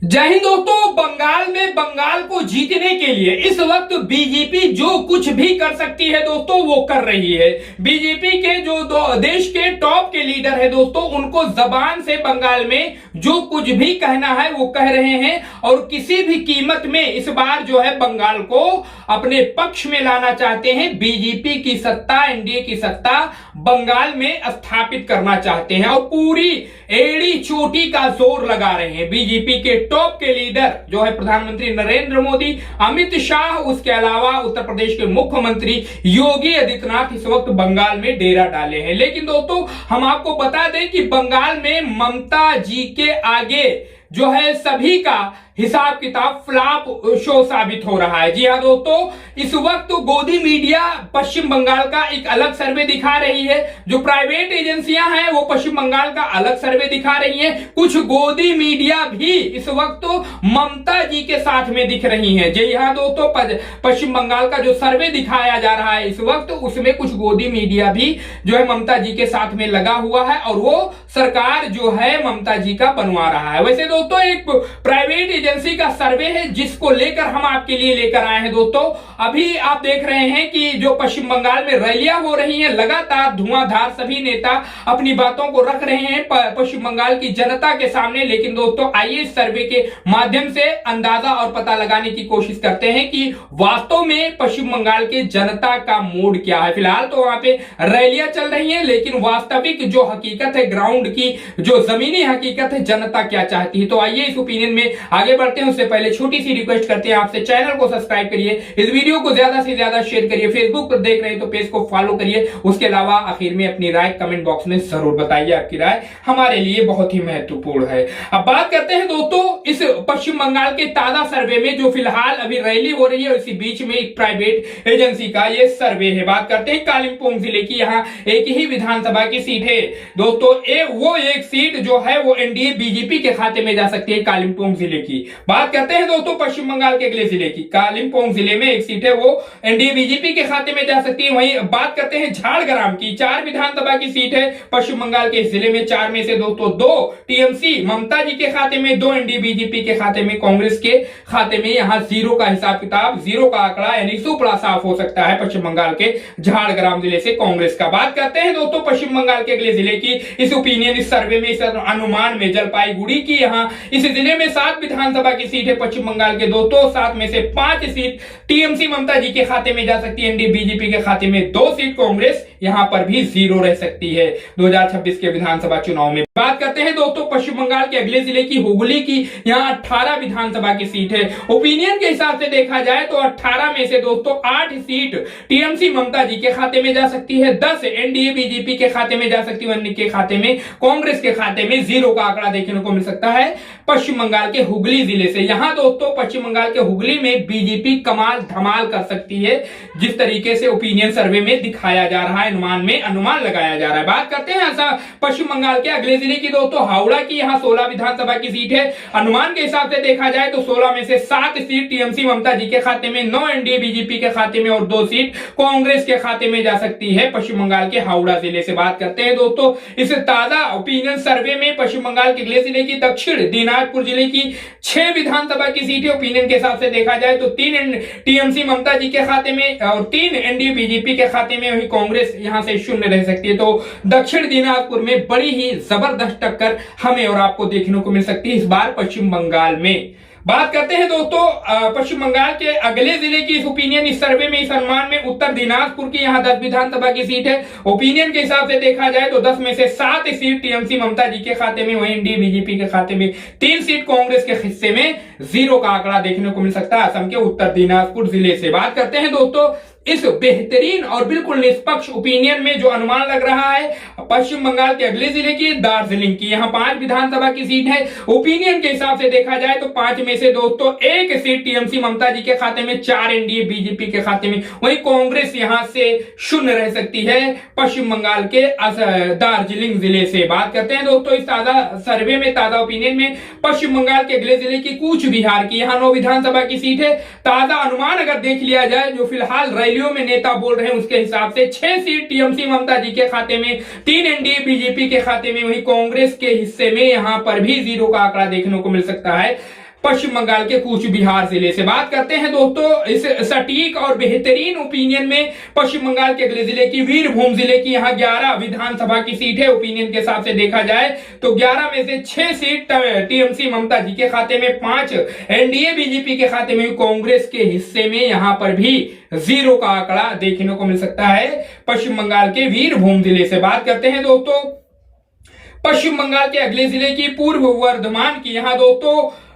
जय हिंद दोस्तों। बंगाल में बंगाल को जीतने के लिए इस वक्त बीजेपी जो कुछ भी कर सकती है दोस्तों वो कर रही है। बीजेपी के जो देश के टॉप के लीडर है दोस्तों, उनको जबान से बंगाल में जो कुछ भी कहना है वो कह रहे हैं और किसी भी कीमत में इस बार जो है बंगाल को अपने पक्ष में लाना चाहते हैं। बीजेपी की सत्ता, एनडीए की सत्ता बंगाल में स्थापित करना चाहते हैं और पूरी एड़ी चोटी का जोर लगा रहे हैं। बीजेपी के टॉप के लीडर जो है प्रधानमंत्री नरेंद्र मोदी, अमित शाह, उसके अलावा उत्तर प्रदेश के मुख्यमंत्री योगी आदित्यनाथ इस वक्त बंगाल में डेरा डाले हैं। लेकिन दोस्तों हम आपको बता दें कि बंगाल में ममता जी के आगे जो है सभी का हिसाब किताब फ्लॉप शो साबित हो रहा है। जी हाँ दोस्तों, इस वक्त गोदी मीडिया पश्चिम बंगाल का एक अलग सर्वे दिखा रही है। जो प्राइवेट एजेंसियां हैं वो पश्चिम बंगाल का अलग सर्वे दिखा रही हैं। कुछ गोदी मीडिया भी इस वक्त ममता जी के साथ में दिख रही हैं। जी हाँ दोस्तों, पश्चिम बंगाल का जो सर्वे दिखाया जा रहा है इस वक्त, उसमें कुछ गोदी मीडिया भी जो है ममता जी के साथ में लगा हुआ है और वो सरकार जो है ममता जी का बनवा रहा है। वैसे दोस्तों एक प्राइवेट एजेंसी का सर्वे है जिसको लेकर हम आपके लिए लेकर आए हैं। दोस्तों अभी आप देख रहे हैं कि जो पश्चिम बंगाल में रैलियां हो रही हैं, लगातार धुआंधार सभी नेता अपनी बातों को रख रहे हैं पश्चिम बंगाल की जनता के सामने। लेकिन दोस्तों आइए इस सर्वे के माध्यम से अंदाजा और पता लगाने की कोशिश करते हैं कि वास्तव में पश्चिम बंगाल के जनता का मूड क्या है। फिलहाल तो वहां पे रैलियां चल रही हैं, लेकिन वास्तविक जो हकीकत है, ग्राउंड की जो जमीनी हकीकत है, जनता क्या चाहती है। तो आइए इस ओपिनियन में आगे बढ़ते हैं। उससे पहले छोटी सी रिक्वेस्ट करते हैं आपसे, चैनल को सब्सक्राइब करिए, इस वीडियो को ज्यादा से ज्यादा शेयर करिए, फेसबुक पर देख रहे हैं तो पेज को फॉलो करिए। उसके अलावा आखिर में अपनी राय कमेंट बॉक्स में जरूर बताइए। आपकी राय हमारे लिए बहुत ही महत्वपूर्ण है। अब बात करते हैं दोस्तों इस पश्चिम बंगाल के ताजा सर्वे में, जो फिलहाल अभी रैली हो रही है, इसी बीच में एक प्राइवेट एजेंसी का ये सर्वे है। बात करते हैं कालिम्पोंग जिले की। यहाँ एक ही विधानसभा की सीट है दोस्तों, वो एक सीट जो है वो एनडीए बीजेपी के खाते में जा सकती है। कालिम्पोंग जिले की बात करते हैं दोस्तों, पश्चिम बंगाल के अगले जिले की कालिम्पोंग जिले में एक सीट है वो एनडीए बीजेपी के खाते में जा सकती है। वहीं बात करते हैं झाड़ग्राम की, 4 विधानसभा की सीट है पश्चिम बंगाल के जिले में। 4 में से दोस्तों 2 टीएमसी ममता जी के खाते में, 2 एनडीए बीजेपी के खाते में, कांग्रेस के खाते में। यहां जीरो का हिसाब किताब, जीरो का आंकड़ा यानी सुपड़ा साफ हो सकता है पश्चिम बंगाल के झाड़ग्राम जिले से कांग्रेस का। बात करते हैं दोस्तों पश्चिम बंगाल के अगले जिले की। इस ओपिनियन, इस सर्वे में, इस अनुमान में जलपाईगुड़ी की यहां इस जिले में 7 विधानसभा की सीट है पश्चिम बंगाल के दोस्तों। 7 में से 5 सीट टीएमसी ममता जी के खाते में जा सकती है, एनडीए बीजेपी के खाते में 2 सीट, कांग्रेस यहां पर भी जीरो रह सकती है 2026 के विधानसभा चुनाव में। बात करते हैं दोस्तों पश्चिम बंगाल के अगले जिले की, हुगली की। यहां 18 विधानसभा की सीट है। ओपिनियन के हिसाब से देखा जाए तो 18 में से दोस्तों 8 सीट टीएमसी ममता जी के खाते में जा सकती है, 10 एनडीए बीजेपी के खाते में जा सकती है, अन्य के खाते में, कांग्रेस के खाते में जीरो का आंकड़ा देखने को मिल सकता है पश्चिम बंगाल के हुगली जिले से। यहां दोस्तों पश्चिम बंगाल के हुगली में बीजेपी कमाल धमाल कर सकती है, जिस तरीके से ओपिनियन सर्वे में दिखाया जा रहा है, अनुमान लगाया जा रहा है। बात करते हैं पश्चिम बंगाल के अगले जिले की दोस्तों, हावड़ा की। यहां 16 विधानसभा की सीट है। अनुमान के हिसाब से देखा जाए तो 16 में से 7 सीट टीएमसी ममता जी के खाते में, 9 एनडीए बीजेपी के खाते में और 2 सीट कांग्रेस के खाते में जा सकती है पश्चिम बंगाल के हावड़ा जिले से। बात करते हैं दोस्तों इस ताजा ओपिनियन सर्वे में पश्चिम बंगाल के अगले जिले की, दक्षिण दिनाजपुर जिले की 6 विधानसभा की सीट है। ओपिनियन के हिसाब से देखा जाए तो 3 टीएमसी ममता जी के खाते में और 3 एनडीए बीजेपी के खाते में, वही कांग्रेस यहां से शून्य रह सकती है। तो दक्षिण दिनाजपुर में बड़ी ही जबरदस्त टक्कर हमें और आपको देखने को मिल सकती है इस बार पश्चिम बंगाल में। बात करते हैं दोस्तों पश्चिम बंगाल के अगले जिले की। इस ओपिनियन, इस सर्वे में, इस अनुमान में उत्तर दिनाजपुर की यहां 10 विधानसभा की सीट है। ओपिनियन के हिसाब से देखा जाए तो 10 में से 7 सीट टीएमसी ममता जी के खाते में, वहीं एनडीए बीजेपी के खाते में 3 सीट, कांग्रेस के हिस्से में जीरो का आंकड़ा देखने को मिल सकता है असम के उत्तर दिनाजपुर जिले से। बात करते हैं दोस्तों इस बेहतरीन और बिल्कुल निष्पक्ष ओपिनियन में जो अनुमान लग रहा है पश्चिम बंगाल के अगले जिले की, दार्जिलिंग की। यहां 5 विधानसभा की सीट है। ओपिनियन के हिसाब से देखा जाए तो 5 में से दोस्तों 1 सीट टीएमसी ममता जी के खाते में, 4 एनडीए बीजेपी के खाते में, वहीं कांग्रेस यहां से शून्य रह सकती है पश्चिम बंगाल के दार्जिलिंग जिले से। बात करते हैं दोस्तों इस ताजा सर्वे में, ताजा ओपिनियन में, पश्चिम बंगाल के अगले जिले की, कूच बिहार की। यहां 9 विधानसभा की सीट है। ताजा अनुमान अगर देख लिया जाए, जो फिलहाल रैलियों में नेता बोल रहे हैं उसके हिसाब से 6 सीट टीएमसी ममता जी के खाते में, 3 एनडीए बीजेपी के खाते में, वहीं कांग्रेस के हिस्से में यहां पर भी जीरो का आंकड़ा देखने को मिल सकता है पश्चिम बंगाल के कूच बिहार जिले से। बात करते हैं दोस्तों इस सटीक और बेहतरीन ओपिनियन में पश्चिम बंगाल के अगले जिले की वीरभूम जिले की, यहाँ 11 विधानसभा की सीट है। ओपिनियन के हिसाब से देखा जाए तो 11 में से 6 सीट टीएमसी ममता जी के खाते में, 5 एनडीए बीजेपी के खाते में, कांग्रेस के हिस्से में यहां पर भी 0 का आंकड़ा देखने को मिल सकता है पश्चिम बंगाल के वीरभूम जिले से। बात करते हैं दोस्तों पश्चिम बंगाल के अगले जिले की पूर्व वर्धमान की, यहां दोस्तों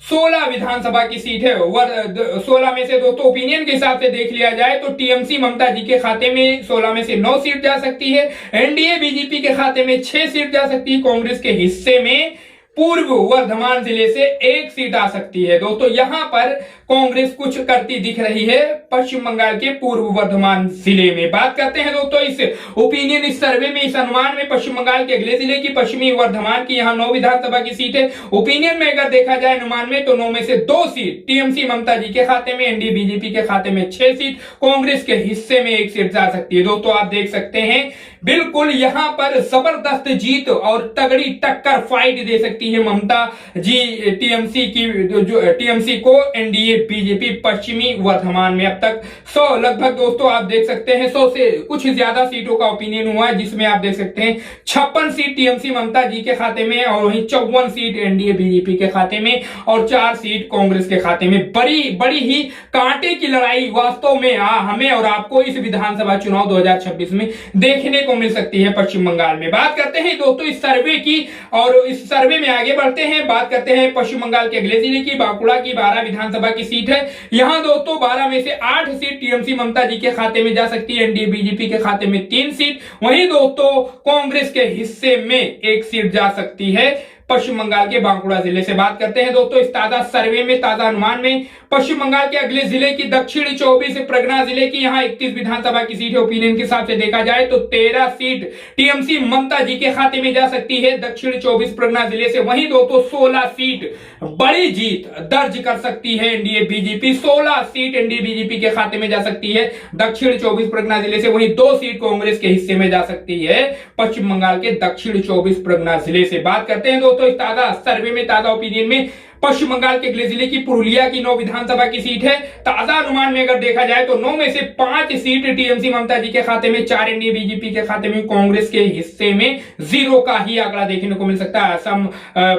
16 विधानसभा की सीट है। 16 में से दोस्तों ओपिनियन के हिसाब से देख लिया जाए तो टीएमसी ममता जी के खाते में 16 में से 9 सीट जा सकती है, एनडीए बीजेपी के खाते में 6 सीट जा सकती है, कांग्रेस के हिस्से में पूर्व वर्धमान जिले से 1 सीट आ सकती है। दोस्तों यहां पर कांग्रेस कुछ करती दिख रही है पश्चिम बंगाल के पूर्व वर्धमान जिले में। बात करते हैं दोस्तों इस ओपिनियन, इस सर्वे में, इस अनुमान में पश्चिम बंगाल के अगले जिले की पश्चिमी वर्धमान की, यहां 9 विधानसभा की सीट है। ओपिनियन में अगर देखा जाए अनुमान में तो 9 में से 2 सीट टीएमसी ममता जी के खाते में, एनडीए बीजेपी के खाते में 6 सीट, कांग्रेस के हिस्से में 1 सीट जा सकती है। दोस्तों आप देख सकते हैं बिल्कुल यहां पर जबरदस्त जीत और तगड़ी टक्कर फाइट दे सकती है ममता जी टीएमसी को एनडीए बीजेपी पश्चिमी वर्धमान में। अब तक 100 लगभग दोस्तों आप देख सकते हैं 100 से कुछ ज्यादा सीटों का ओपिनियन हुआ है, जिसमें आप देख सकते हैं 56 सीट टीएमसी ममता जी के खाते में और वहीं 54 सीट एनडीए बीजेपी के खाते में और 4 सीट कांग्रेस के खाते में। बड़ी ही कांटे की लड़ाई वास्तव में हमें और आपको इस विधानसभा चुनाव 2026 में देखने को मिल सकती है पश्चिम बंगाल में। बात करते हैं दोस्तों इस सर्वे की और इस सर्वे में आगे बढ़ते हैं। बात करते हैं पश्चिम बंगाल के अगले जिले की, बांकुड़ा की 12 विधानसभा की सीट है। यहां दोस्तों 12 में से 8 सीट टीएमसी ममता जी के खाते में जा सकती है, एनडीए बीजेपी के खाते में 3 सीट, वहीं दोस्तों कांग्रेस के हिस्से में 1 सीट जा सकती है पश्चिम बंगाल के बांकुड़ा जिले से। बात करते हैं दोस्तों इस ताजा सर्वे में, ताजा अनुमान में पश्चिम बंगाल के अगले जिले की दक्षिणी 24 परगना जिले की, यहां 31 विधानसभा की सीट है। ओपिनियन के हिसाब से देखा जाए तो 13 सीट टीएमसी ममता जी के खाते में जा सकती है दक्षिणी 24 परगना जिले से, वहीं दोस्तों 16 सीट बड़ी जीत दर्ज कर सकती है NDA BJP, 16 seat NDA BJP के खाते में जा सकती है दक्षिण 24 परगना जिले से, वहीं 2 सीट कांग्रेस के हिस्से में जा सकती है पश्चिम बंगाल के दक्षिण 24 परगना जिले से। बात करते हैं दोस्तों इस ताजा सर्वे में, ताजा ओपिनियन में पश्चिम बंगाल के अगले जिले की पुरुलिया की 9 विधानसभा की सीट है। ताजा अनुमान में अगर देखा जाए तो 9 में से 5 सीट टीएमसी ममता जी के खाते में, 4 एनडीए बीजेपी के खाते में, कांग्रेस के हिस्से में 0 का ही आंकड़ा देखने को मिल सकता है असम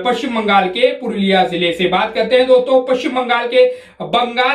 पश्चिम बंगाल के पुरुलिया जिले से। बात करते हैं दोस्तों पश्चिम बंगाल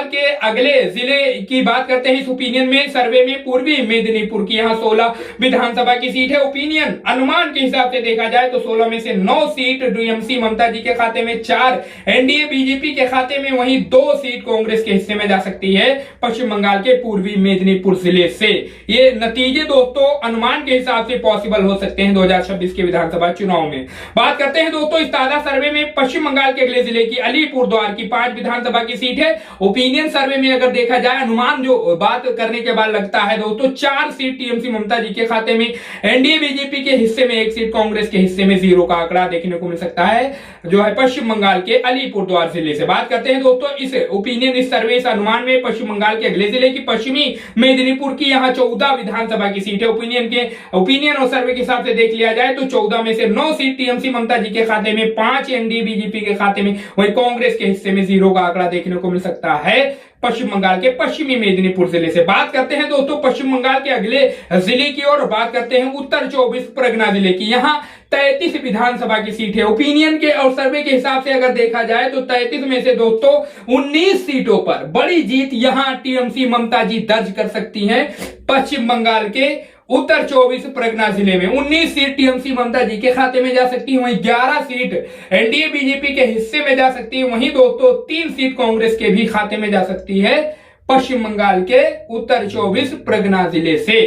के अगले जिले की बात करते हैं इस ओपिनियन में, सर्वे में पूर्वी मेदिनीपुर की, यहाँ 16 विधानसभा की सीट है। ओपिनियन अनुमान के हिसाब से देखा जाए तो 16 में से 9 सीट टीएमसी ममता जी के खाते में, 4 एनडीए बीजेपी के खाते में, वहीं 2 सीट कांग्रेस के हिस्से में जा सकती है पश्चिम बंगाल के पूर्वी मेदिनीपुर जिले से। ये नतीजे दोस्तों अनुमान के हिसाब से पॉसिबल हो सकते हैं 2026 के विधानसभा चुनाव में। बात करते हैं दोस्तों इस ताजा सर्वे में पश्चिम बंगाल के अगले जिले की अलीपुरद्वार की 5 विधानसभा की सीट है। ओपिनियन सर्वे में अगर देखा जाए अनुमान जो बात करने के बाद लगता है दोस्तों 4 सीट टीएमसी ममता जी के खाते में, एनडीए बीजेपी के हिस्से में 1 सीट, कांग्रेस के हिस्से में 0 का आंकड़ा देखने को मिल सकता है जो है पश्चिम बंगाल के अलीपुरद्वार जिले से। बात करते हैं दोस्तों इस ओपिनियन, इस सर्वे, इस अनुमान में पश्चिम बंगाल के अगले जिले की पश्चिमी मेदिनीपुर की, यहाँ 14 विधानसभा की सीट है। ओपिनियन और सर्वे के हिसाब से देख लिया जाए तो 14 में से 9 सीट टीएमसी ममता जी के खाते में, 5 एनडीए बीजेपी के खाते में, वहीं कांग्रेस के हिस्से में 0 का आंकड़ा देखने को मिल सकता है पश्चिम बंगाल के पश्चिमी मेदिनीपुर जिले से। बात करते हैं दोस्तों पश्चिम बंगाल के अगले जिले की और बात करते हैं उत्तर 24 परगना जिले की, यहाँ 33 विधानसभा की सीट है। ओपिनियन के और सर्वे के हिसाब से अगर देखा जाए तो 33 में से दोस्तों 19 सीटों पर बड़ी जीत यहां टीएमसी ममता जी दर्ज कर सकती हैं पश्चिम बंगाल के उत्तर 24 परगना जिले में। 19 सीट टीएमसी ममता जी के खाते में जा सकती है, वहीं 11 सीट एनडीए बीजेपी के हिस्से में जा सकती है, वहीं दोस्तों 3 सीट कांग्रेस के भी खाते में जा सकती है पश्चिम बंगाल के उत्तर 24 परगना जिले से।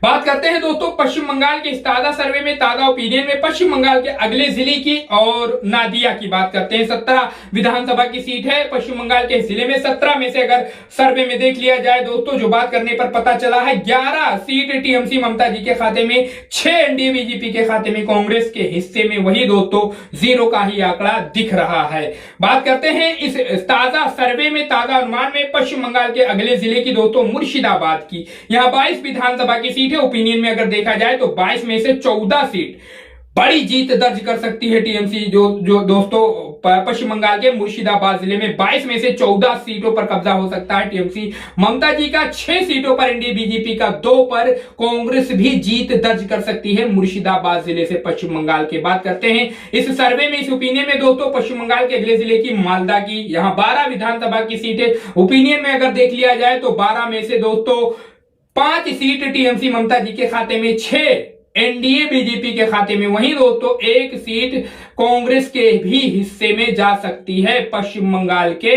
बात करते हैं दोस्तों पश्चिम बंगाल के इस ताजा सर्वे में, ताजा ओपिनियन में पश्चिम बंगाल के अगले जिले की और नादिया की बात करते हैं। 17 विधानसभा की सीट है पश्चिम बंगाल के जिले में। 17 में से अगर सर्वे में देख लिया जाए दोस्तों, जो बात करने पर पता चला है 11 सीट टीएमसी ममता जी के खाते में, 6 एनडीए बीजेपी के खाते में, कांग्रेस के हिस्से में वही दोस्तों 0 का ही आंकड़ा दिख रहा है। बात करते हैं इस ताजा सर्वे में, ताजा अनुमान में पश्चिम बंगाल के अगले जिले की दोस्तों मुर्शिदाबाद की, यहाँ 22 विधानसभा की सीट है। ओपिनियन में अगर देखा जाए तो 22 में से 14 सीट बड़ी जीत दर्ज कर सकती है टीएमसी। जो दोस्तों पश्चिम बंगाल के मुर्शिदाबाद जिले में 22 में से 14 सीटों पर कब्जा हो सकता है टीएमसी। ममता जी का 6 सीटों पर एनडीए बीजेपी का 2 पर, कांग्रेस भी जीत दर्ज कर सकती है मुर्शिदाबाद जिले से पश्चिम बंगाल की। बात करते हैं इस सर्वे में, इस ओपिनियन में दोस्तों पश्चिम बंगाल के अगले जिले की मालदा की, यहां 12 विधानसभा की सीटें ओपिनियन में अगर देख लिया जाए तो 12 में से दोस्तों 5 सीट टीएमसी ममता जी के खाते में, 6 एनडीए बीजेपी के खाते में, वहीं दोस्तों 1 सीट कांग्रेस के भी हिस्से में जा सकती है पश्चिम बंगाल के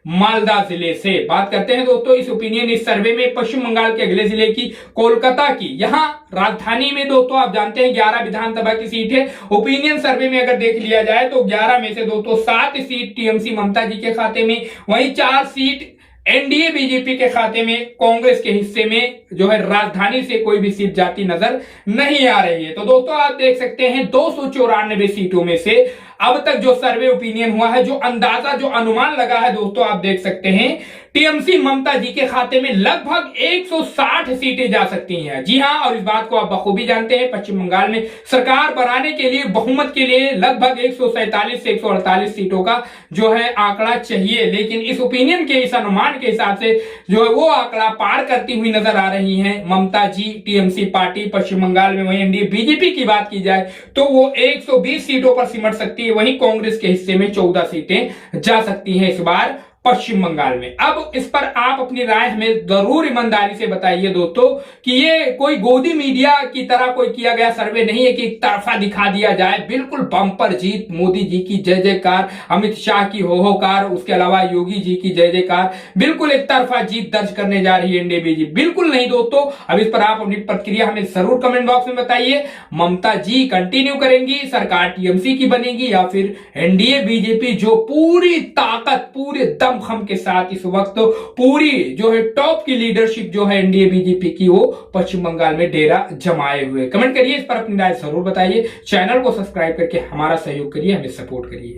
मालदा जिले से। बात करते हैं दोस्तों इस ओपिनियन, इस सर्वे में पश्चिम बंगाल के अगले जिले की, कोलकाता की, यहां राजधानी में दोस्तों आप जानते हैं 11 विधानसभा की सीट है। ओपिनियन सर्वे में अगर देख लिया जाए तो 11 में से दोस्तों 7 सीट टीएमसी ममता जी के खाते में, वहीं 4 सीट एनडीए बीजेपी के खाते में, कांग्रेस के हिस्से में जो है राजधानी से कोई भी सीट जाती नजर नहीं आ रही है। तो दोस्तों आप देख सकते हैं 294 सीटों में से अब तक जो सर्वे ओपिनियन हुआ है, जो अंदाजा, जो अनुमान लगा है दोस्तों आप देख सकते हैं टीएमसी ममता जी के खाते में लगभग 160 सीटें जा सकती हैं। जी हां, और इस बात को आप बखूबी जानते हैं पश्चिम बंगाल में सरकार बनाने के लिए, बहुमत के लिए लगभग 147 से 148 सीटों का जो है आंकड़ा चाहिए, लेकिन इस ओपिनियन के, इस अनुमान के हिसाब से जो है वो आंकड़ा पार करती हुई नजर आ रही है ममता जी टीएमसी पार्टी पश्चिम बंगाल में। वहीं एनडीए बीजेपी की बात की जाए तो वो 120 सीटों पर सिमट सकती है, वहीं कांग्रेस के हिस्से में 14 सीटें जा सकती हैं इस बार पश्चिम बंगाल में। अब इस पर आप अपनी राय हमें जरूर ईमानदारी से बताइए दोस्तों कि ये कोई गोदी मीडिया की तरह कोई किया गया सर्वे नहीं है कि एक तरफा दिखा दिया जाए। बिल्कुल बम्पर जीत, मोदी जी की जय जयकार, अमित शाह की होकार, उसके अलावा योगी जी की जय जयकार, बिल्कुल एक तरफा जीत दर्ज करने जा रही है एनडीए बीजेपी। बिल्कुल नहीं दोस्तों। अब इस पर आप अपनी प्रतिक्रिया हमें जरूर कमेंट बॉक्स में बताइए। ममता जी कंटिन्यू करेंगी, सरकार टीएमसी की बनेगी, या फिर एनडीए बीजेपी जो पूरी ताकत, पूरे दम खम के साथ इस वक्त पूरी जो है टॉप की लीडरशिप जो है एनडीए बीजेपी की, वो पश्चिम बंगाल में डेरा जमाए हुए। कमेंट करिए, इस पर अपनी राय जरूर बताइए। चैनल को सब्सक्राइब करके हमारा सहयोग करिए, हमें सपोर्ट करिए।